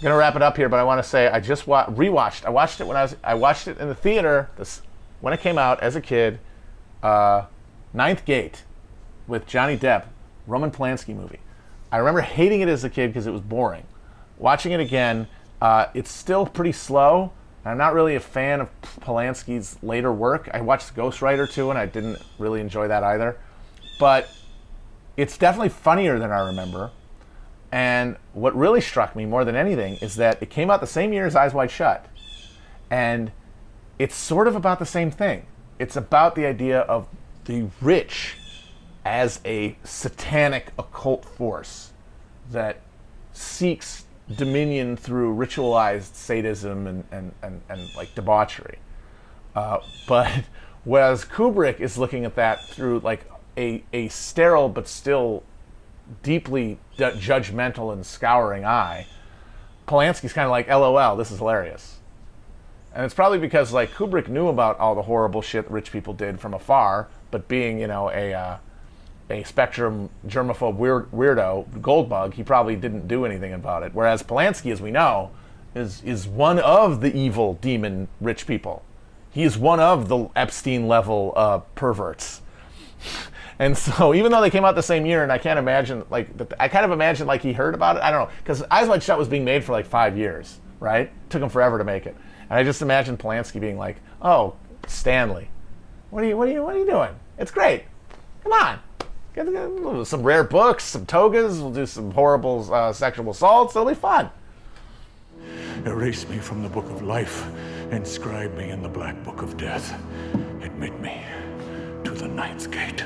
gonna wrap it up here, but I want to say I just rewatched. I watched it in the theater when it came out as a kid. Ninth Gate with Johnny Depp, Roman Polanski movie. I remember hating it as a kid because it was boring. Watching it again, it's still pretty slow. I'm not really a fan of Polanski's later work. I watched Ghost Rider too, and I didn't really enjoy that either. But it's definitely funnier than I remember. And what really struck me more than anything is that it came out the same year as Eyes Wide Shut. And it's sort of about the same thing. It's about the idea of the rich as a satanic occult force that seeks dominion through ritualized sadism and like debauchery. But whereas Kubrick is looking at that through like a sterile but still deeply judgmental and scouring eye, Polanski's kind of like, LOL, this is hilarious. And it's probably because like Kubrick knew about all the horrible shit rich people did from afar, but being, you know, a spectrum germaphobe weirdo, Goldbug, he probably didn't do anything about it. Whereas Polanski, as we know, is one of the evil demon rich people. He is one of the Epstein level perverts. And so, even though they came out the same year, and I can't imagine, like, I kind of imagine, like, he heard about it. I don't know, because Eyes Wide Shut was being made for, like, 5 years, right? It took him forever to make it. And I just imagine Polanski being like, oh, Stanley, what are you doing? It's great. Come on. Get some rare books, some togas, we'll do some horrible sexual assaults, it'll be fun. Erase me from the book of life, inscribe me in the black book of death. Admit me to the ninth gate.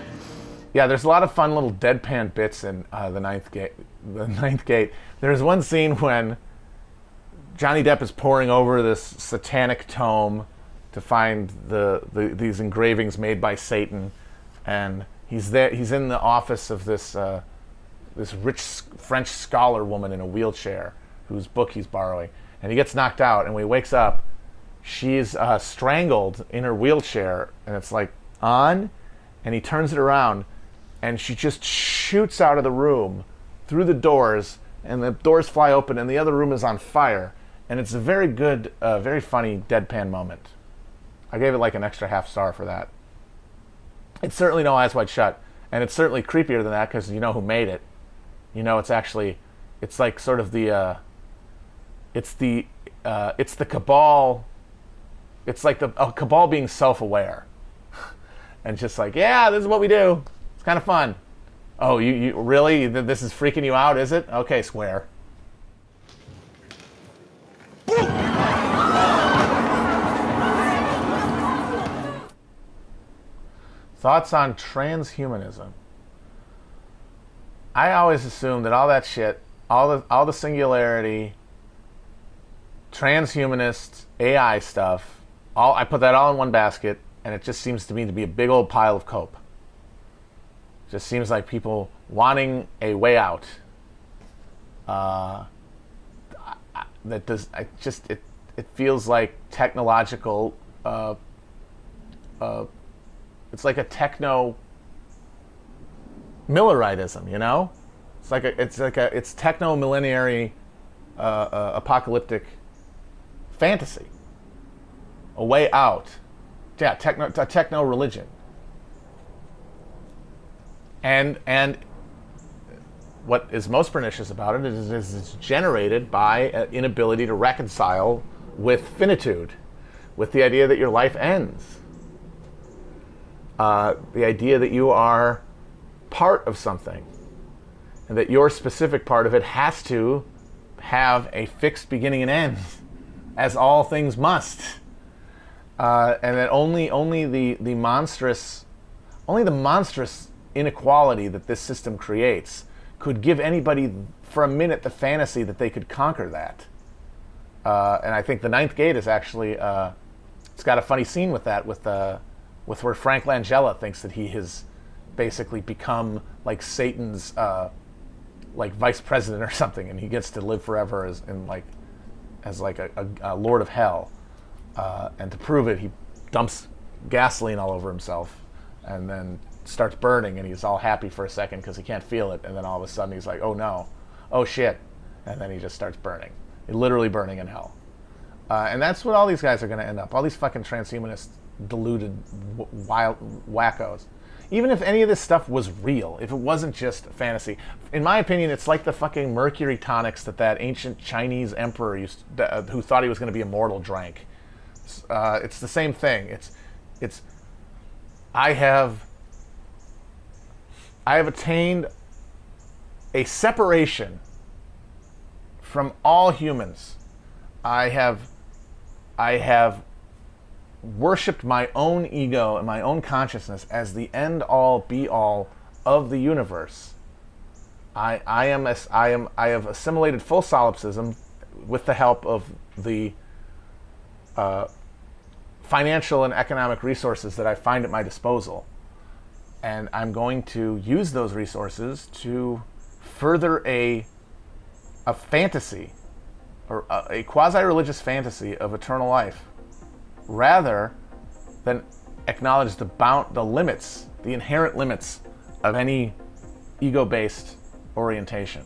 Yeah, there's a lot of fun little deadpan bits in the Ninth Gate. The Ninth Gate. There's one scene when Johnny Depp is poring over this satanic tome to find these engravings made by Satan, and he's there. He's in the office of this rich French scholar woman in a wheelchair whose book he's borrowing, and he gets knocked out. And when he wakes up, she's strangled in her wheelchair, and it's like on, and he turns it around. And she just shoots out of the room through the doors, and the doors fly open, and the other room is on fire. And it's a very good, very funny deadpan moment. I gave it like an extra half star for that. It's certainly no Eyes Wide Shut, and it's certainly creepier than that because you know who made it. You know, it's like sort of the, it's the cabal. It's like the cabal being self-aware, and just like, yeah, this is what we do. It's kind of fun. Oh, you really? This is freaking you out, is it? Okay, square. Thoughts on transhumanism? I always assumed that all that shit, all the singularity, transhumanist, AI stuff, I put that all in one basket, and it just seems to me to be a big old pile of cope. Just seems like people wanting a way out. It feels like technological. It's like a techno Milleridism, you know. It's techno millenary apocalyptic fantasy. A way out. Yeah, a techno religion. And what is most pernicious about it is it's generated by an inability to reconcile with finitude, with the idea that your life ends. The idea that you are part of something, and that your specific part of it has to have a fixed beginning and end, as all things must. And that only the monstrous inequality that this system creates could give anybody for a minute the fantasy that they could conquer that. And I think the Ninth Gate is actually it's got a funny scene with that, with where Frank Langella thinks that he has basically become like Satan's like vice president or something, and he gets to live forever as a lord of hell. And to prove it, he dumps gasoline all over himself, and then starts burning, and he's all happy for a second because he can't feel it, and then all of a sudden he's like, oh no, oh shit, and then he just starts burning. literally burning in hell. And that's what all these guys are going to end up. All these fucking transhumanist, deluded, wild wackos. Even if any of this stuff was real, if it wasn't just fantasy, in my opinion, it's like the fucking mercury tonics that ancient Chinese emperor who thought he was going to be immortal drank. It's the same thing. I have attained a separation from all humans. I have worshipped my own ego and my own consciousness as the end all be all of the universe. I have assimilated full solipsism with the help of the financial and economic resources that I find at my disposal. And I'm going to use those resources to further a fantasy, or a quasi-religious fantasy of eternal life, rather than acknowledge the limits, the inherent limits of any ego-based orientation.